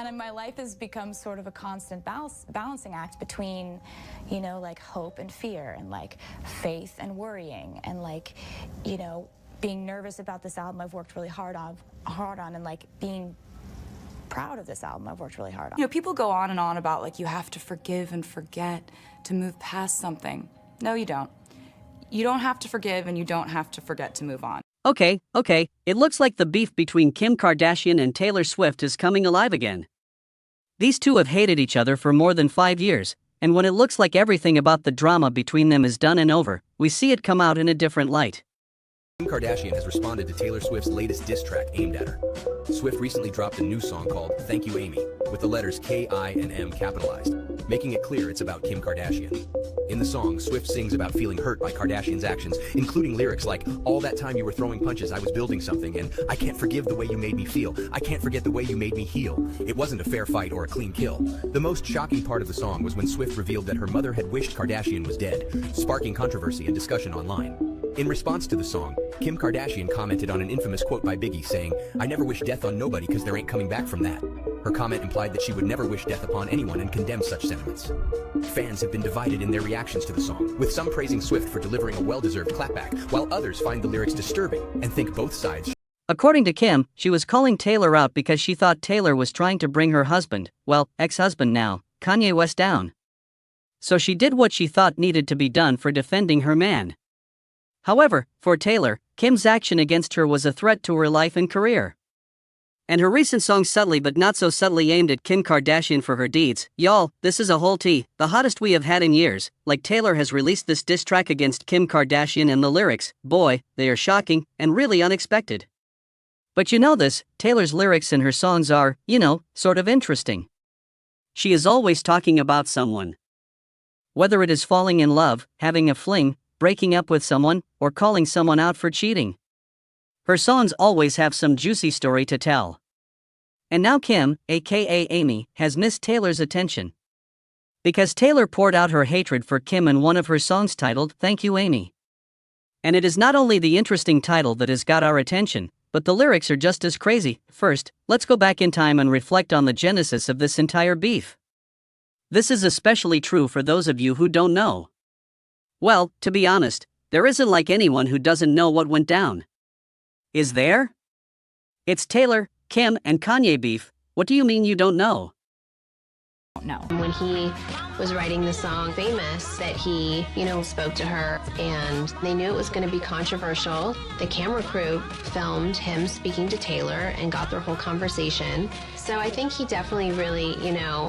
And my life has become sort of a constant balancing act between, you know, like hope and fear, and like faith and worrying, and like, you know, being nervous about this album I've worked really hard on, and like being proud of this album I've worked really hard on. You know, people go on and on about like you have to forgive and forget to move past something. No, you don't. You don't have to forgive and you don't have to forget to move on. Okay, it looks like the beef between Kim Kardashian and Taylor Swift is coming alive again. These two have hated each other for more than 5 years, and when it looks like everything about the drama between them is done and over, we see it come out in a different light. Kim Kardashian has responded to Taylor Swift's latest diss track aimed at her. Swift recently dropped a new song called ThanK, aIMee, with the letters K-I and M capitalized, making it clear it's about Kim Kardashian. In the song, Swift sings about feeling hurt by Kardashian's actions, including lyrics like, "All that time you were throwing punches, I was building something, and I can't forgive the way you made me feel. I can't forget the way you made me heal. It wasn't a fair fight or a clean kill." The most shocking part of the song was when Swift revealed that her mother had wished Kardashian was dead, sparking controversy and discussion online. In response to the song, Kim Kardashian commented on an infamous quote by Biggie saying, "I never wish death on nobody because there ain't coming back from that." Her comment implied that she would never wish death upon anyone and condemned such sentiments. Fans have been divided in their reactions to the song, with some praising Swift for delivering a well-deserved clapback, while others find the lyrics disturbing and think both sides. According to Kim, she was calling Taylor out because she thought Taylor was trying to bring her husband, well, ex-husband now, Kanye West down. So she did what she thought needed to be done for defending her man. However, for Taylor, Kim's action against her was a threat to her life and career. And her recent song Subtly But Not So Subtly aimed at Kim Kardashian for her deeds. Y'all, this is a whole tea, the hottest we have had in years. Like Taylor has released this diss track against Kim Kardashian, and the lyrics, boy, they are shocking and really unexpected. But you know this, Taylor's lyrics in her songs are, you know, sort of interesting. She is always talking about someone. Whether it is falling in love, having a fling, breaking up with someone, or calling someone out for cheating. Her songs always have some juicy story to tell. And now Kim, aka aIMee, has missed Taylor's attention. Because Taylor poured out her hatred for Kim in one of her songs titled ThanK aIMee. And it is not only the interesting title that has got our attention, but the lyrics are just as crazy. First, let's go back in time and reflect on the genesis of this entire beef. This is especially true for those of you who don't know. Well, to be honest, there isn't like anyone who doesn't know what went down. Is there? It's Taylor, Kim, and Kanye beef. What do you mean you don't know? No. When he was writing the song Famous, that he, spoke to her, and they knew it was going to be controversial. The camera crew filmed him speaking to Taylor and got their whole conversation. So I think he definitely really,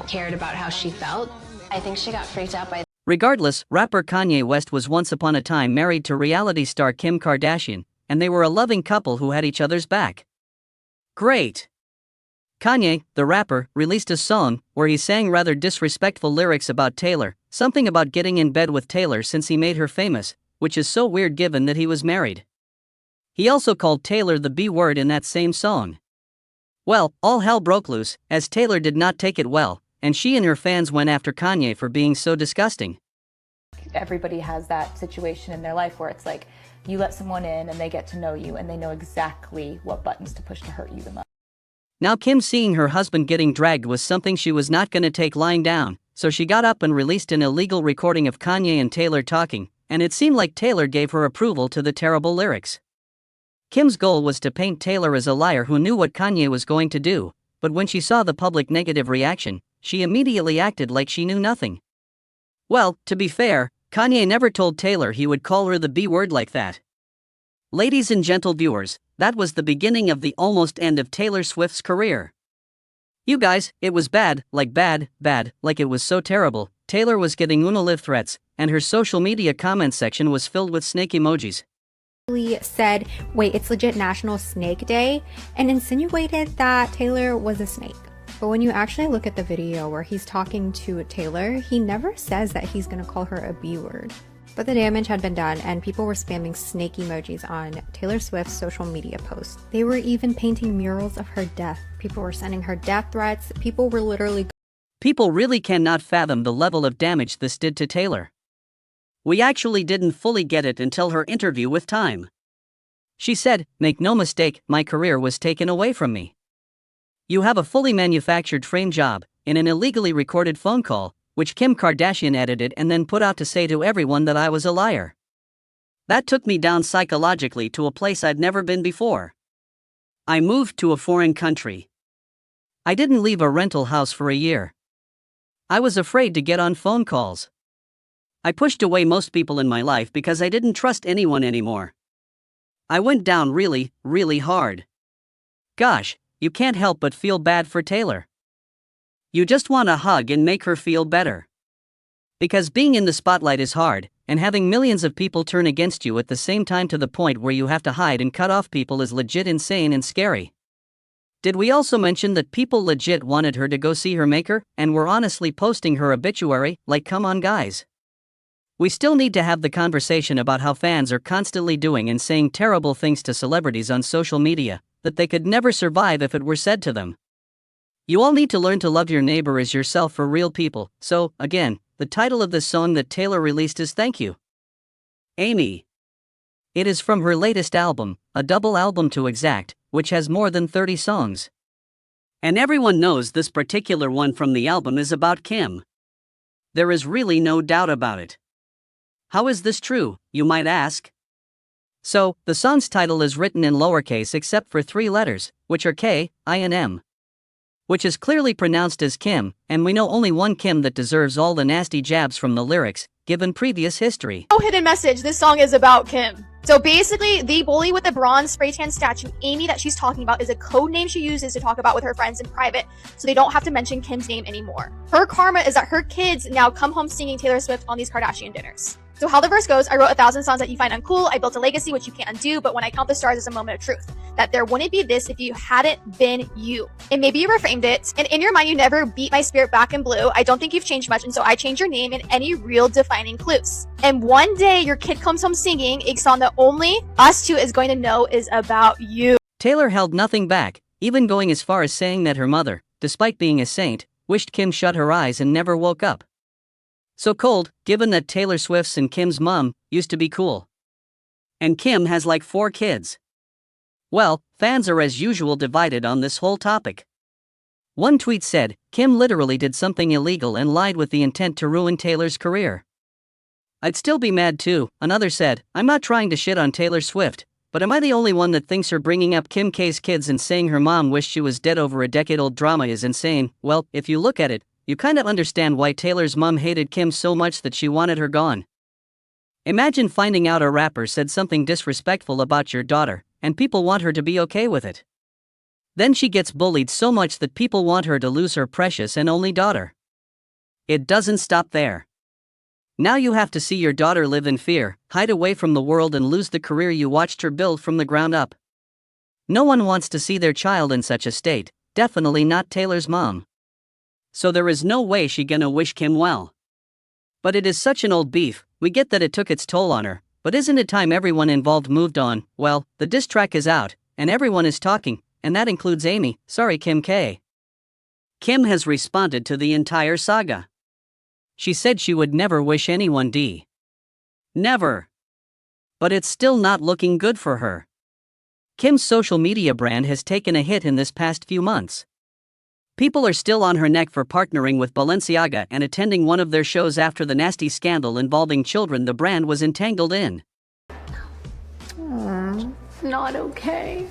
cared about how she felt. I think she got freaked out by. Regardless, rapper Kanye West was once upon a time married to reality star Kim Kardashian, and they were a loving couple who had each other's back. Great! Kanye, the rapper, released a song where he sang rather disrespectful lyrics about Taylor, something about getting in bed with Taylor since he made her famous, which is so weird given that he was married. He also called Taylor the B word in that same song. Well, all hell broke loose, as Taylor did not take it well, and she and her fans went after Kanye for being so disgusting. Everybody has that situation in their life where it's like, you let someone in and they get to know you and they know exactly what buttons to push to hurt you the most. Now Kim seeing her husband getting dragged was something she was not gonna take lying down, so she got up and released an illegal recording of Kanye and Taylor talking, and it seemed like Taylor gave her approval to the terrible lyrics. Kim's goal was to paint Taylor as a liar who knew what Kanye was going to do, but when she saw the public negative reaction, she immediately acted like she knew nothing. Well, to be fair, Kanye never told Taylor he would call her the B word like that. Ladies and gentle viewers, that was the beginning of the almost end of Taylor Swift's career. You guys, it was bad, like it was so terrible. Taylor was getting unalive threats, and her social media comment section was filled with snake emojis. Said, wait, it's legit National Snake Day, and insinuated that Taylor was a snake. But when you actually look at the video where he's talking to Taylor, he never says that he's gonna call her a B word. But the damage had been done, and people were spamming snake emojis on Taylor Swift's social media posts. They were even painting murals of her death. People were sending her death threats. People really cannot fathom the level of damage this did to Taylor. We actually didn't fully get it until her interview with Time. She said, "Make no mistake, my career was taken away from me. You have a fully manufactured frame job, in an illegally recorded phone call, which Kim Kardashian edited and then put out to say to everyone that I was a liar. That took me down psychologically to a place I'd never been before. I moved to a foreign country. I didn't leave a rental house for a year. I was afraid to get on phone calls. I pushed away most people in my life because I didn't trust anyone anymore. I went down really, really hard. Gosh, you can't help but feel bad for Taylor. You just want to hug and make her feel better. Because being in the spotlight is hard, and having millions of people turn against you at the same time to the point where you have to hide and cut off people is legit insane and scary. Did we also mention that people legit wanted her to go see her maker, and were honestly posting her obituary, like come on guys? We still need to have the conversation about how fans are constantly doing and saying terrible things to celebrities on social media, that they could never survive if it were said to them. You all need to learn to love your neighbor as yourself for real people, so, again, the title of this song that Taylor released is Thank You, aIMee. It is from her latest album, a double album to exact, which has more than 30 songs. And everyone knows this particular one from the album is about Kim. There is really no doubt about it. How is this true, you might ask? So, the song's title is written in lowercase except for 3 letters, which are K, I and M. Which is clearly pronounced as Kim, and we know only one Kim that deserves all the nasty jabs from the lyrics, given previous history. No hidden message, this song is about Kim. So basically, the bully with the bronze spray tan statue, aIMee, that she's talking about is a code name she uses to talk about with her friends in private, so they don't have to mention Kim's name anymore. Her karma is that her kids now come home singing Taylor Swift on these Kardashian dinners. So how the verse goes, I wrote 1,000 songs that you find uncool, I built a legacy which you can't undo, but when I count the stars is a moment of truth. That there wouldn't be this if you hadn't been you. And maybe you reframed it, and in your mind you never beat my spirit back in blue. I don't think you've changed much, and so I changed your name and any real defining clues. And one day your kid comes home singing a song that only us two is going to know is about you. Taylor held nothing back, even going as far as saying that her mother, despite being a saint, wished Kim shut her eyes and never woke up. So cold, given that Taylor Swift's and Kim's mom used to be cool. And Kim has like 4 kids. Well, fans are as usual divided on this whole topic. One tweet said, Kim literally did something illegal and lied with the intent to ruin Taylor's career. I'd still be mad too. Another said, I'm not trying to shit on Taylor Swift, but am I the only one that thinks her bringing up Kim K's kids and saying her mom wished she was dead over a decade-old drama is insane? Well, if you look at it, you kind of understand why Taylor's mom hated Kim so much that she wanted her gone. Imagine finding out a rapper said something disrespectful about your daughter, and people want her to be okay with it. Then she gets bullied so much that people want her to lose her precious and only daughter. It doesn't stop there. Now you have to see your daughter live in fear, hide away from the world and lose the career you watched her build from the ground up. No one wants to see their child in such a state, definitely not Taylor's mom. So there is no way she gonna wish Kim well. But it is such an old beef, we get that it took its toll on her, but isn't it time everyone involved moved on? Well, the diss track is out, and everyone is talking, and that includes aIMee, sorry Kim K. Kim has responded to the entire saga. She said she would never wish anyone D. Never. But it's still not looking good for her. Kim's social media brand has taken a hit in this past few months. People are still on her neck for partnering with Balenciaga and attending one of their shows after the nasty scandal involving children the brand was entangled in. It's not okay.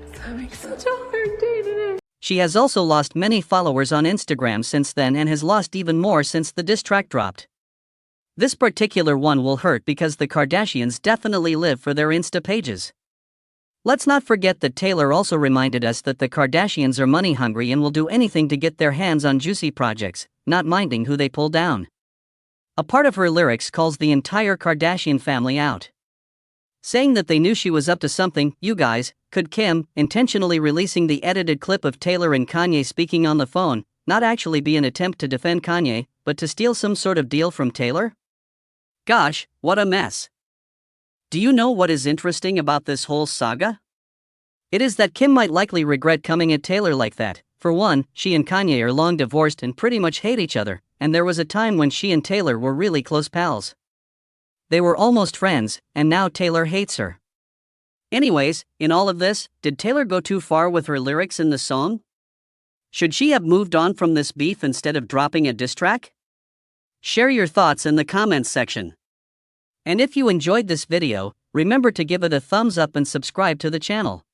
It's having such a hard day today. She has also lost many followers on Instagram since then and has lost even more since the diss track dropped. This particular one will hurt because the Kardashians definitely live for their Insta pages. Let's not forget that Taylor also reminded us that the Kardashians are money hungry and will do anything to get their hands on juicy projects, not minding who they pull down. A part of her lyrics calls the entire Kardashian family out, saying that they knew she was up to something. You guys, could Kim, intentionally releasing the edited clip of Taylor and Kanye speaking on the phone, not actually be an attempt to defend Kanye, but to steal some sort of deal from Taylor? Gosh, what a mess. Do you know what is interesting about this whole saga? It is that Kim might likely regret coming at Taylor like that. For one, she and Kanye are long divorced and pretty much hate each other, and there was a time when she and Taylor were really close pals. They were almost friends, and now Taylor hates her. Anyways, in all of this, did Taylor go too far with her lyrics in the song? Should she have moved on from this beef instead of dropping a diss track? Share your thoughts in the comments section. And if you enjoyed this video, remember to give it a thumbs up and subscribe to the channel.